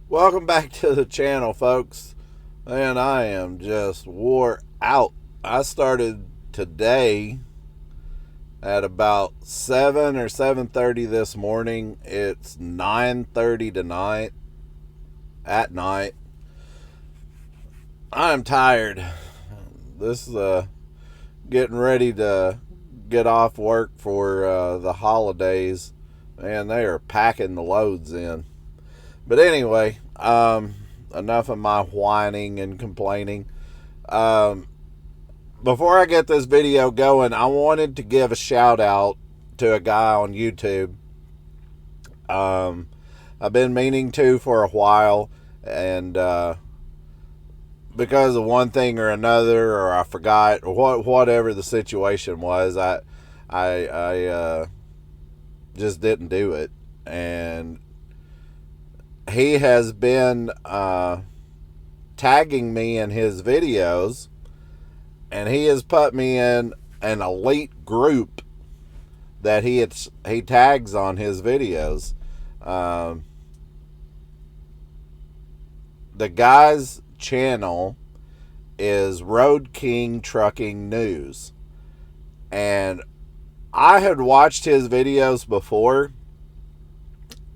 Welcome back to the channel, folks. Man, I am just wore out. I started today at about 7 or 7:30 this morning. It's 9:30 tonight at night. I'm tired. This is getting ready to get off work for the holidays. Man, they are packing the loads in. But anyway, enough of my whining and complaining. Um, Before I get this video going, I wanted to give a shout out to a guy on YouTube. Um, I've been meaning to for a while, and because of one thing or another, or I forgot, or whatever the situation was, I just didn't do it. And he has been tagging me in his videos, and he has put me in an elite group that he tags on his videos. Um, the guy's channel is Road King Trucking News, and I had watched his videos before,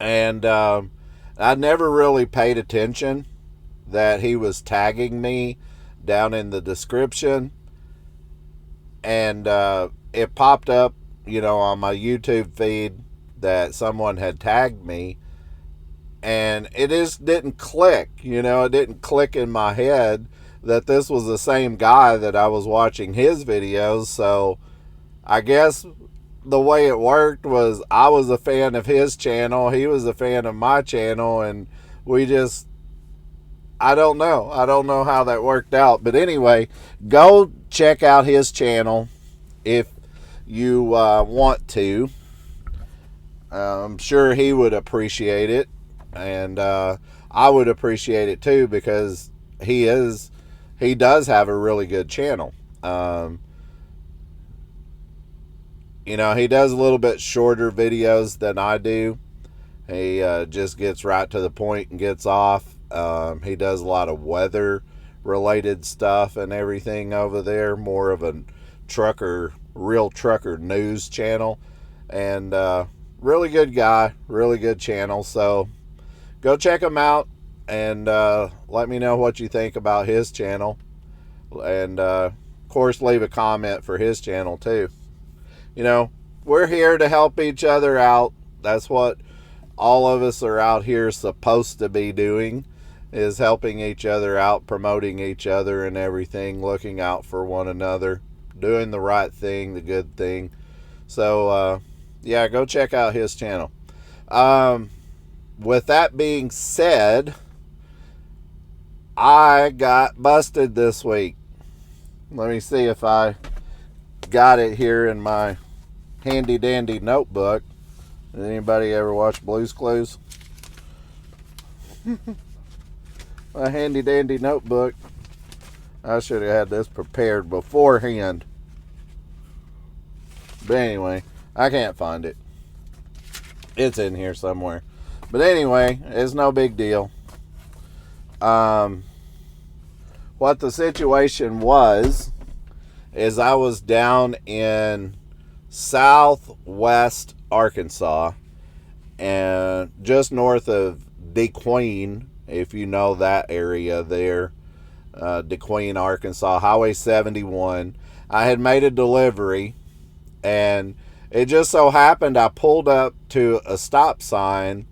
and I never really paid attention that he was tagging me down in the description, and it popped up, on my YouTube feed that someone had tagged me, and it just didn't click. It didn't click in my head that this was the same guy that I was watching his videos. So I guess the way it worked was I was a fan of his channel, he was a fan of my channel, and we just, I don't know. I don't know how that worked out. But anyway, go check out his channel if you want to. I'm sure he would appreciate it, and I would appreciate it too, because he does have a really good channel. He does a little bit shorter videos than I do. He just gets right to the point and gets off. He does a lot of weather related stuff and everything over there, more of a real trucker news channel. And really good guy, really good channel. So go check him out, and let me know what you think about his channel. And of course, leave a comment for his channel too. We're here to help each other out. That's what all of us are out here supposed to be doing, is helping each other out, promoting each other and everything, looking out for one another, doing the right thing, the good thing. So yeah, go check out his channel. With that being said, I got busted this week. Let me see if I got it here in my handy dandy notebook. Did anybody ever watch Blue's Clues? My handy dandy notebook. I should have had this prepared beforehand. But anyway, I can't find it. It's in here somewhere. But anyway, it's no big deal. What the situation was is I was down in southwest Arkansas, and just north of DeQueen, if you know that area there, DeQueen, Arkansas, Highway 71. I had made a delivery, and it just so happened I pulled up to a stop sign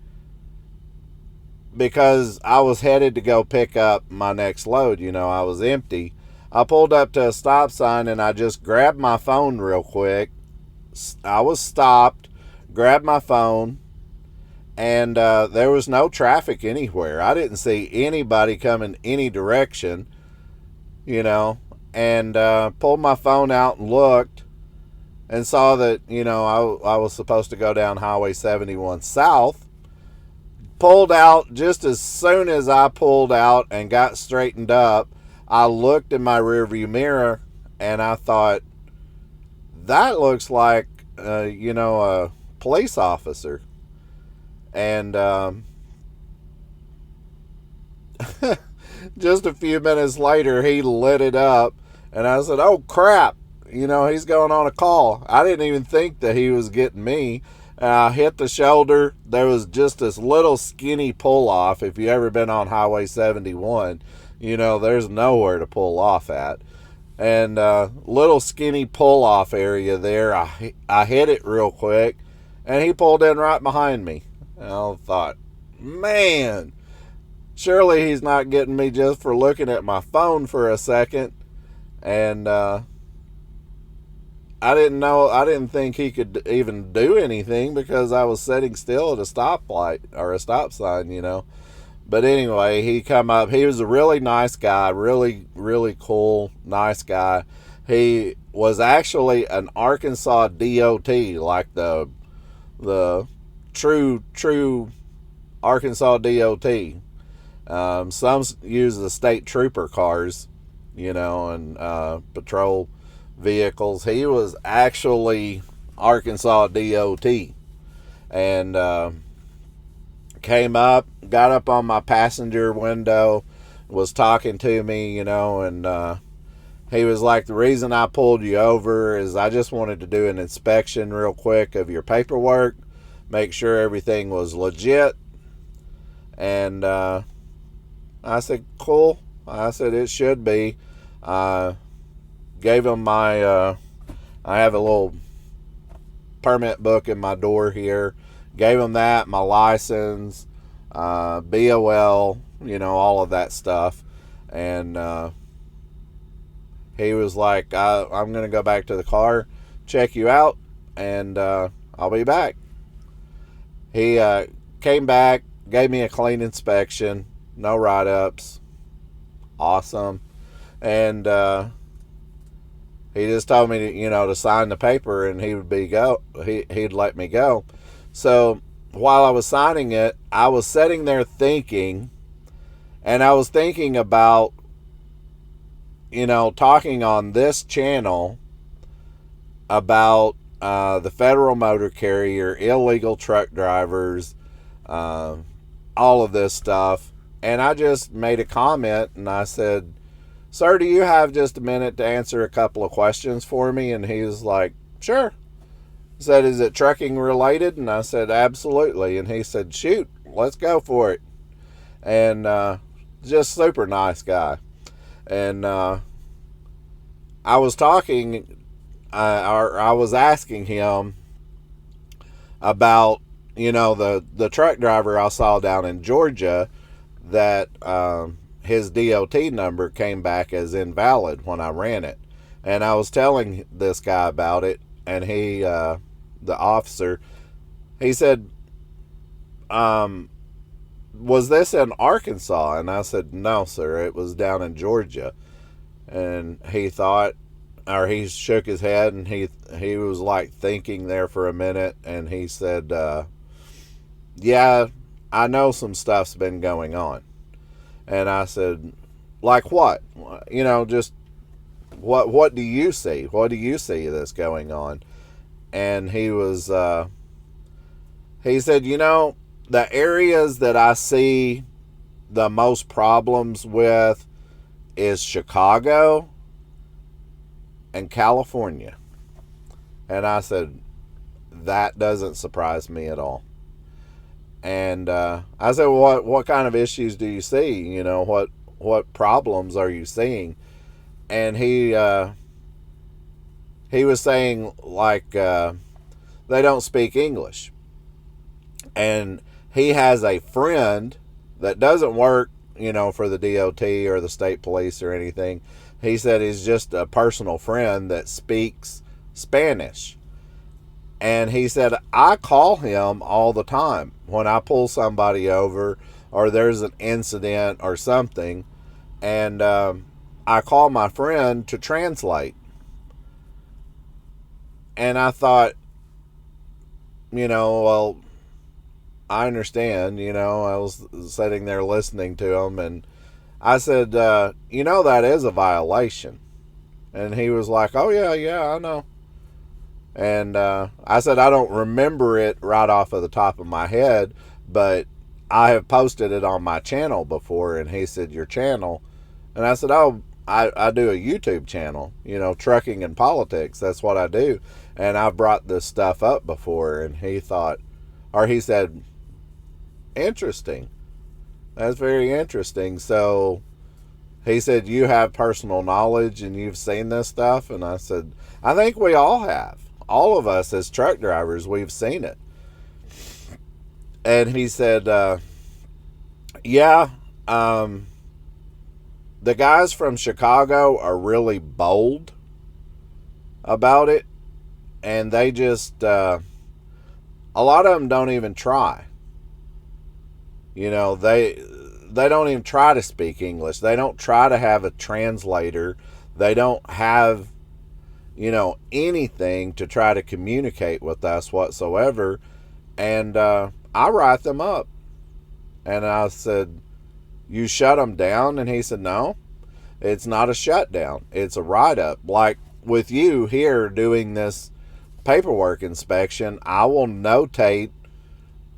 because I was headed to go pick up my next load. I was empty. I pulled up to a stop sign, and I just grabbed my phone real quick. I was stopped, grabbed my phone, and there was no traffic anywhere. I didn't see anybody coming any direction, and pulled my phone out and looked, and saw that, I was supposed to go down Highway 71 south. Pulled out. Just as soon as I pulled out and got straightened up, I looked in my rearview mirror, and I thought, that looks like, a police officer. And just a few minutes later, he lit it up, and I said, "Oh crap!" He's going on a call. I didn't even think that he was getting me. I hit the shoulder. There was just this little skinny pull off. If you ever been on Highway 71, there's nowhere to pull off at. And little skinny pull off area there. I hit it real quick, and he pulled in right behind me. And I thought, man, surely he's not getting me just for looking at my phone for a second. And I didn't think he could even do anything because I was sitting still at a stoplight or a stop sign. But anyway, he come up. He was a really nice guy, really, really cool, nice guy. He was actually an Arkansas DOT, like the true Arkansas DOT. Some use the state trooper cars, and patrol vehicles. He was actually Arkansas DOT, and came up, got up on my passenger window, was talking to me, and he was like, "The reason I pulled you over is I just wanted to do an inspection real quick of your paperwork, make sure everything was legit." And I said, "Cool." I said, "It should be." Gave him my, I have a little permit book in my door here. Gave him that, my license, BOL, all of that stuff. And he was like, I'm going to go back to the car, check you out, and I'll be back. He came back, gave me a clean inspection, no write-ups. Awesome. And he just told me to sign the paper, and he'd let me go. So while I was signing it, I was sitting there thinking, and I was thinking about, talking on this channel about the federal motor carrier, illegal truck drivers, all of this stuff. And I just made a comment, and I said, "Sir, do you have just a minute to answer a couple of questions for me?" And he was like, "Sure." He said, "Is it trucking related?" And I said, "Absolutely." And he said, "Shoot, let's go for it." And just super nice guy. And I was talking, or I was asking him about, the truck driver I saw down in Georgia that his DOT number came back as invalid when I ran it. And I was telling this guy about it, and he, the officer, he said, "Was this in Arkansas?" And I said, "No, sir, it was down in Georgia." And he thought, or he shook his head, and he was like thinking there for a minute, and he said, "Yeah, I know some stuff's been going on." And I said, "Like what? Just what do you see? What do you see that's going on?" And he said, "The areas that I see the most problems with is Chicago and California." And I said, "That doesn't surprise me at all." And I said, well, what kind of issues do you see? What problems are you seeing? And he was saying, like, they don't speak English. And he has a friend that doesn't work, for the DOT or the state police or anything. He said he's just a personal friend that speaks Spanish. And he said, I call him all the time when I pull somebody over or there's an incident or something. And I call my friend to translate. And I thought, well, I understand. I was sitting there listening to him. And I said, that is a violation. And he was like, oh, yeah, I know. And I said, I don't remember it right off of the top of my head, but I have posted it on my channel before. And he said, your channel? And I said, oh, I do a YouTube channel, trucking and politics. That's what I do. And I've brought this stuff up before. And he said, interesting. That's very interesting. So he said, you have personal knowledge and you've seen this stuff? And I said, I think we all have. All of us as truck drivers, we've seen it. And he said, yeah, the guys from Chicago are really bold about it. And they just, a lot of them don't even try. They don't even try to speak English. They don't try to have a translator. They don't have, anything to try to communicate with us whatsoever. And I write them up. And I said, you shut them down? And he said, no, it's not a shutdown. It's a write-up. Like with you here doing this paperwork inspection, I will notate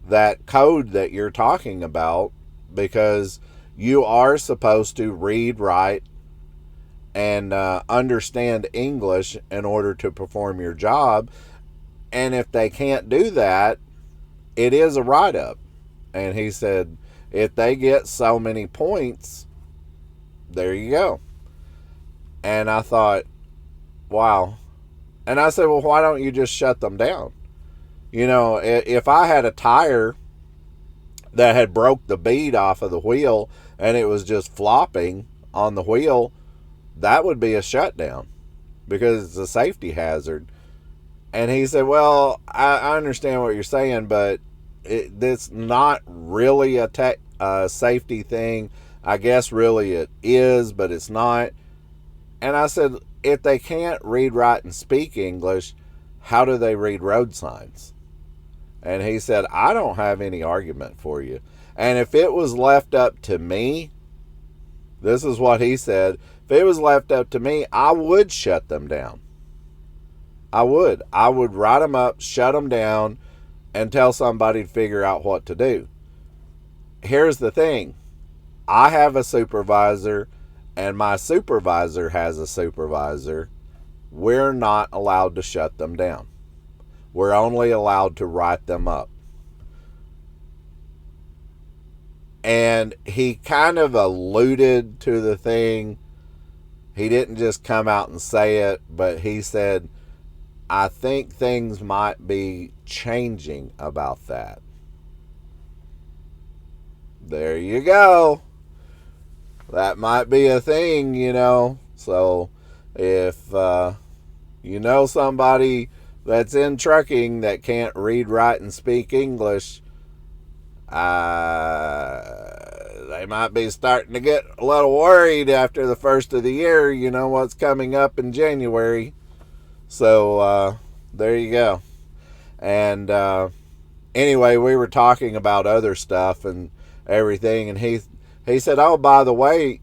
that code that you're talking about, because you are supposed to read, write, and understand English in order to perform your job. And if they can't do that, it is a write-up. And he said, if they get so many points, there you go. And I thought, wow. And I said, well, why don't you just shut them down? If I had a tire that had broke the bead off of the wheel and it was just flopping on the wheel, that would be a shutdown because it's a safety hazard. And he said, well, I understand what you're saying, but it's not really a safety thing. I guess really it is, but it's not. And I said, if they can't read, write, and speak English, how do they read road signs? And he said, I don't have any argument for you. And if it was left up to me, this is what he said, if it was left up to me, I would shut them down. I would write them up, shut them down, and tell somebody to figure out what to do. Here's the thing. I have a supervisor, and my supervisor has a supervisor. We're not allowed to shut them down. We're only allowed to write them up. And he kind of alluded to the thing. He didn't just come out and say it, but he said, I think things might be changing about that. There you go. That might be a thing, So if somebody that's in trucking that can't read, write, and speak English, they might be starting to get a little worried after the first of the year. What's coming up in January. So there you go. And anyway, we were talking about other stuff and everything, and he said, oh, by the way,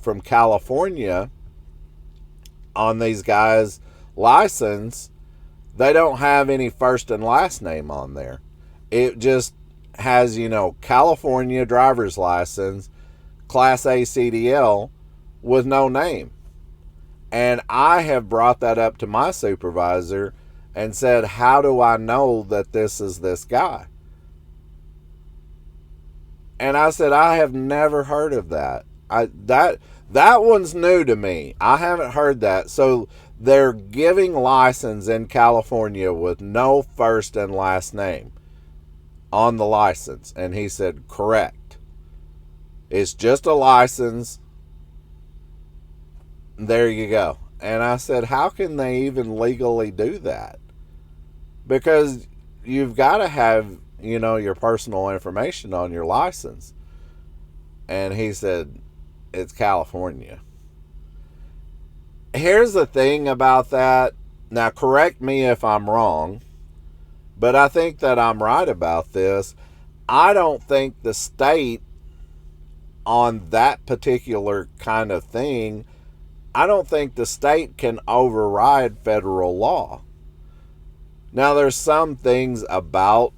from California, on these guys' license, they don't have any first and last name on there. It just has, California driver's license, Class A CDL, with no name. And I have brought that up to my supervisor and said, how do I know that this is this guy? And I said, I have never heard of that. That one's new to me. I haven't heard that. So they're giving license in California with no first and last name on the license. And he said, correct. It's just a license. There you go. And I said, how can they even legally do that? Because you've got to have, your personal information on your license. And he said, it's California. Here's the thing about that. Now, correct me if I'm wrong, but I think that I'm right about this. I don't think the state on that particular kind of thing, I don't think the state can override federal law. Now, there's some things about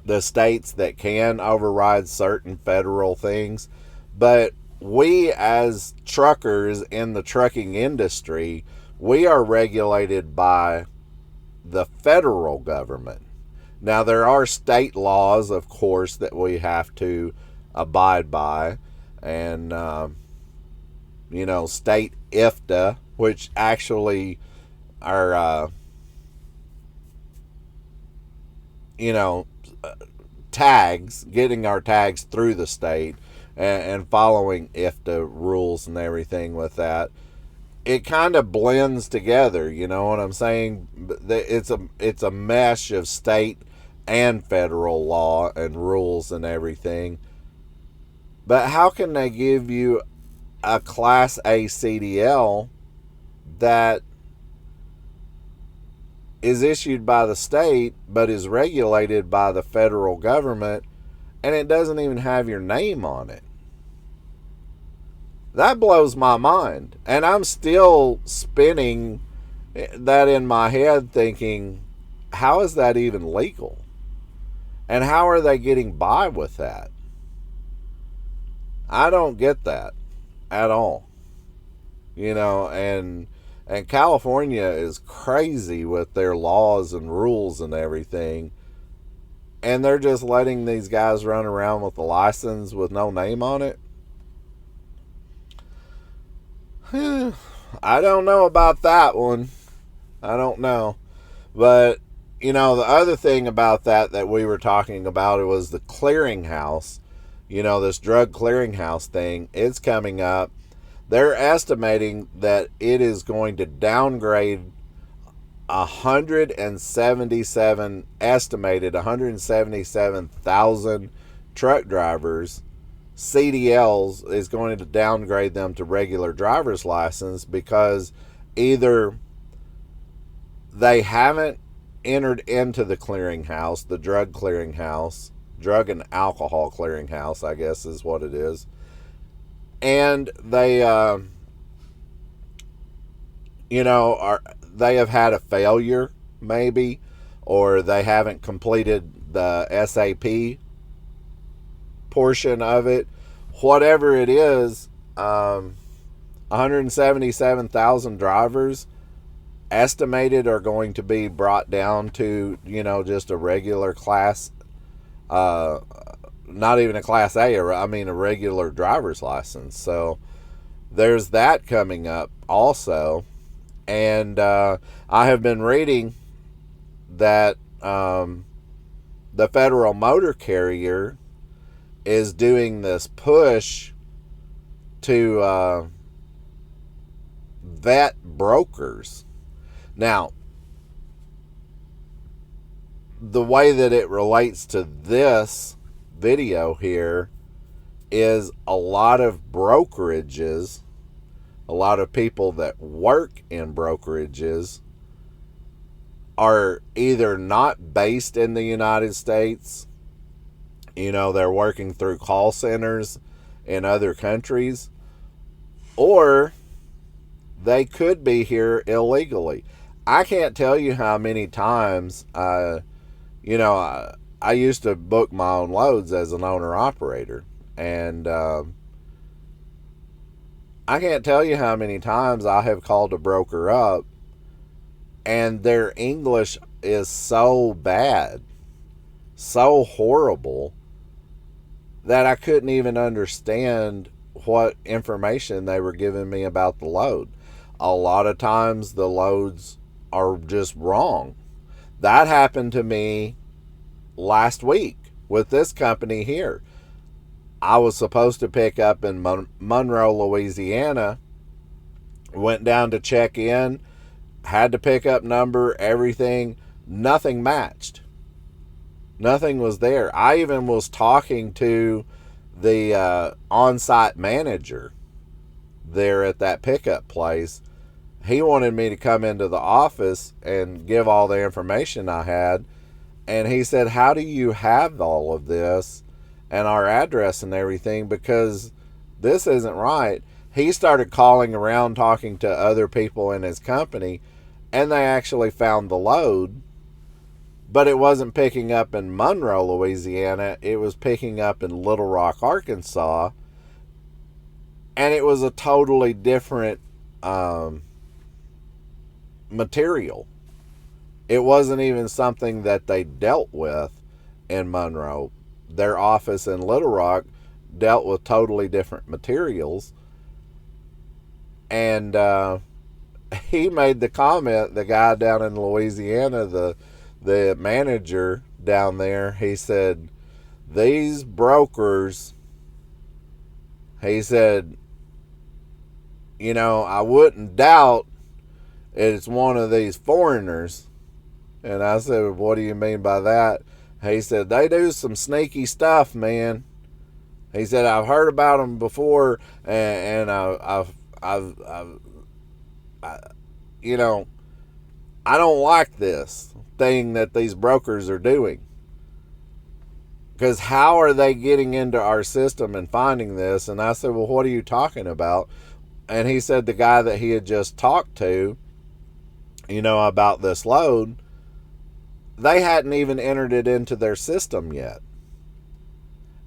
the states that can override certain federal things. But we, as truckers in the trucking industry, we are regulated by the federal government. Now, there are state laws, of course, that we have to abide by, and state IFTA, which actually are tags, getting our tags through the state, and following IFTA rules and everything with that. It kind of blends together, you know what I'm saying? It's a mesh of state and federal law and rules and everything. But how can they give you a Class A CDL that is issued by the state but is regulated by the federal government, and it doesn't even have your name on it? That blows my mind. And I'm still spinning that in my head thinking, how is that even legal? And how are they getting by with that? I don't get that at all. And California is crazy with their laws and rules and everything. And they're just letting these guys run around with a license with no name on it. I don't know about that one. I don't know. But, the other thing about that we were talking about, it was the clearinghouse. This drug clearinghouse thing. It's coming up. They're estimating that it is going to downgrade 177,000 truck drivers. CDLs is going to downgrade them to regular driver's license because either they haven't entered into the clearinghouse, the drug clearinghouse, drug and alcohol clearinghouse, I guess is what it is, and they they have had a failure maybe, or they haven't completed the SAP portion of it. Whatever it is, 177,000 drivers estimated are going to be brought down to, just a regular class, not even a class A, a regular driver's license. So there's that coming up also. And I have been reading that the Federal Motor Carrier is doing this push to vet brokers. Now, the way that it relates to this video here is a lot of brokerages, a lot of people that work in brokerages are either not based in the United States, they're working through call centers in other countries, or they could be here illegally. I can't tell you how many times, I used to book my own loads as an owner-operator, and I can't tell you how many times I have called a broker up, and their English is so bad, so horrible, that I couldn't even understand what information they were giving me about the load. A lot of times the loads are just wrong. That happened to me last week with this company here. I was supposed to pick up in Monroe, Louisiana. Went down to check in, had the pickup number, everything. Nothing matched. Nothing was there. I even was talking to the on-site manager there at that pickup place. He wanted me to come into the office and give all the information I had. And he said, how do you have all of this and our address and everything? Because this isn't right. He started calling around, talking to other people in his company, and they actually found the load but it wasn't picking up in Monroe, Louisiana. It was picking up in Little Rock, Arkansas, and it was a totally different material. It wasn't even something that they dealt with in Monroe. Their office in Little Rock dealt with totally different materials. And he made the comment, the guy down in Louisiana, the manager down there, he said, these brokers, he said, I wouldn't doubt it's one of these foreigners. And I said, what do you mean by that? He said, they do some sneaky stuff, man. He said, I've heard about them before, and I don't like this thing that these brokers are doing. Because how are they getting into our system and finding this? And I said, well, what are you talking about? And he said the guy that he had just talked to, about this load, they hadn't even entered it into their system yet.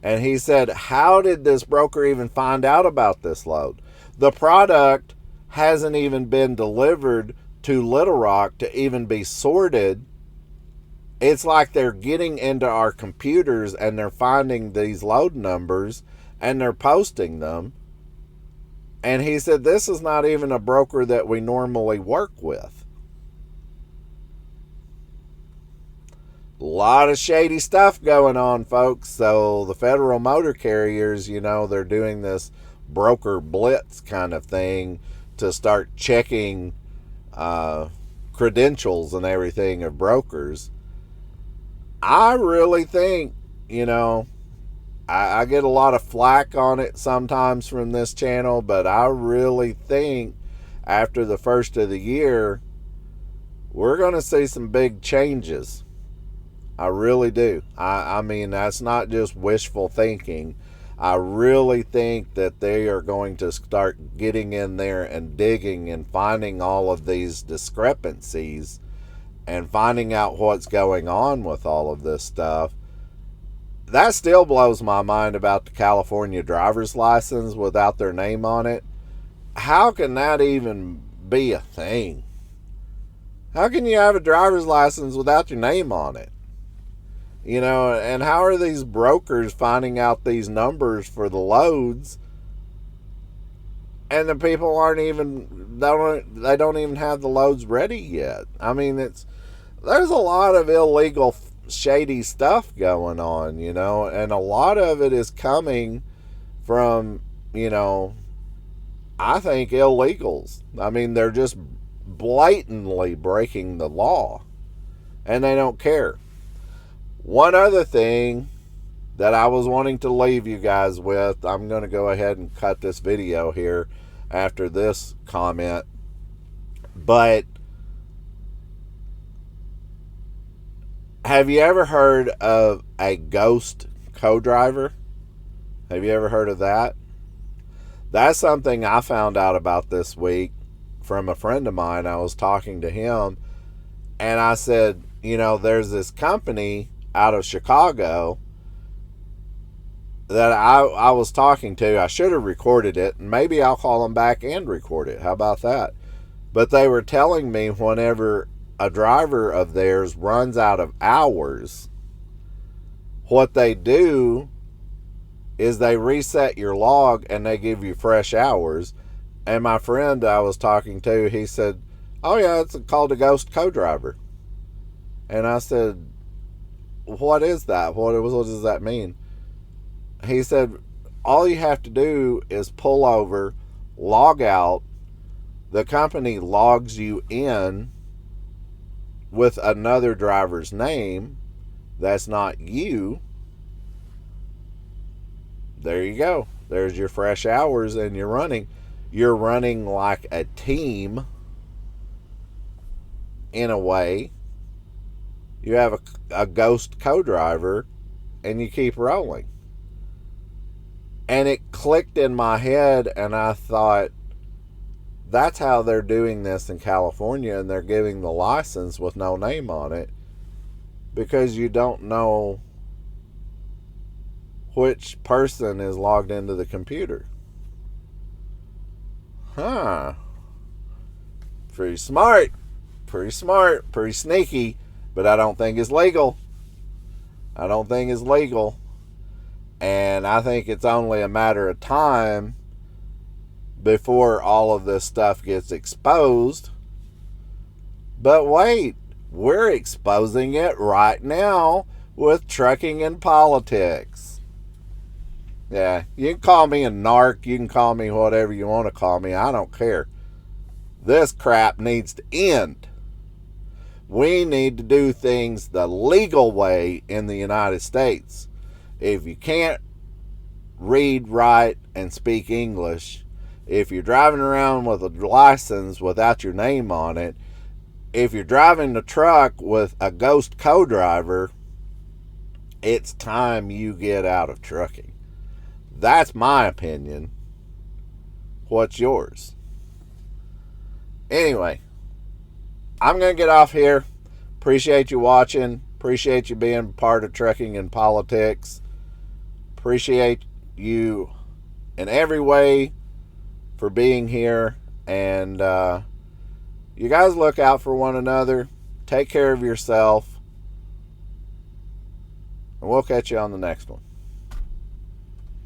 And he said, how did this broker even find out about this load? The product hasn't even been delivered to Little Rock to even be sorted. It's like they're getting into our computers and they're finding these load numbers and they're posting them. And he said, this is not even a broker that we normally work with. A lot of shady stuff going on, folks. So the federal motor carriers, they're doing this broker blitz kind of thing to start checking credentials and everything of brokers. I really think, I get a lot of flack on it sometimes from this channel, but I really think after the first of the year, we're going to see some big changes. I really do. I mean, that's not just wishful thinking. I really think that they are going to start getting in there and digging and finding all of these discrepancies and finding out what's going on with all of this stuff. That still blows my mind about the California driver's license without their name on it. How can that even be a thing? How can you have a driver's license without your name on it? And how are these brokers finding out these numbers for the loads? And the people they don't even have the loads ready yet. I mean, there's a lot of illegal, shady stuff going on, and a lot of it is coming from, I think illegals. I mean, they're just blatantly breaking the law, and they don't care. One other thing that I was wanting to leave you guys with, I'm going to go ahead and cut this video here after this comment, but have you ever heard of a ghost co-driver? Have you ever heard of that? That's something I found out about this week from a friend of mine. I was talking to him, and I said, there's this company out of Chicago that I was talking to. I should have recorded it, and maybe I'll call them back and record it. How about that? But they were telling me whenever a driver of theirs runs out of hours, what they do is they reset your log and they give you fresh hours. And my friend I was talking to, he said, oh yeah, it's called a ghost co-driver. And I said, what is that? What does that mean? He said, all you have to do is pull over, log out, the company logs you in with another driver's name that's not you. There you go. There's your fresh hours, and you're running like a team in a way. You have a ghost co-driver, and you keep rolling. And it clicked in my head, and I thought, that's how they're doing this in California, and they're giving the license with no name on it. because you don't know which person is logged into the computer. Huh. Pretty smart. Pretty smart. Pretty sneaky. But I don't think it's legal. I don't think it's legal. And I think it's only a matter of time before all of this stuff gets exposed. But wait, we're exposing it right now with trucking and politics. Yeah, you can call me a narc, you can call me whatever you want to call me, I don't care. This crap needs to end. We need to do things the legal way in the United States. If you can't read, write, and speak English, if you're driving around with a license without your name on it, if you're driving the truck with a ghost co-driver, it's time you get out of trucking. That's my opinion. What's yours? Anyway, I'm going to get off here. Appreciate you watching. Appreciate you being part of trucking and politics. Appreciate you in every way for being here. And you guys look out for one another. Take care of yourself. And we'll catch you on the next one.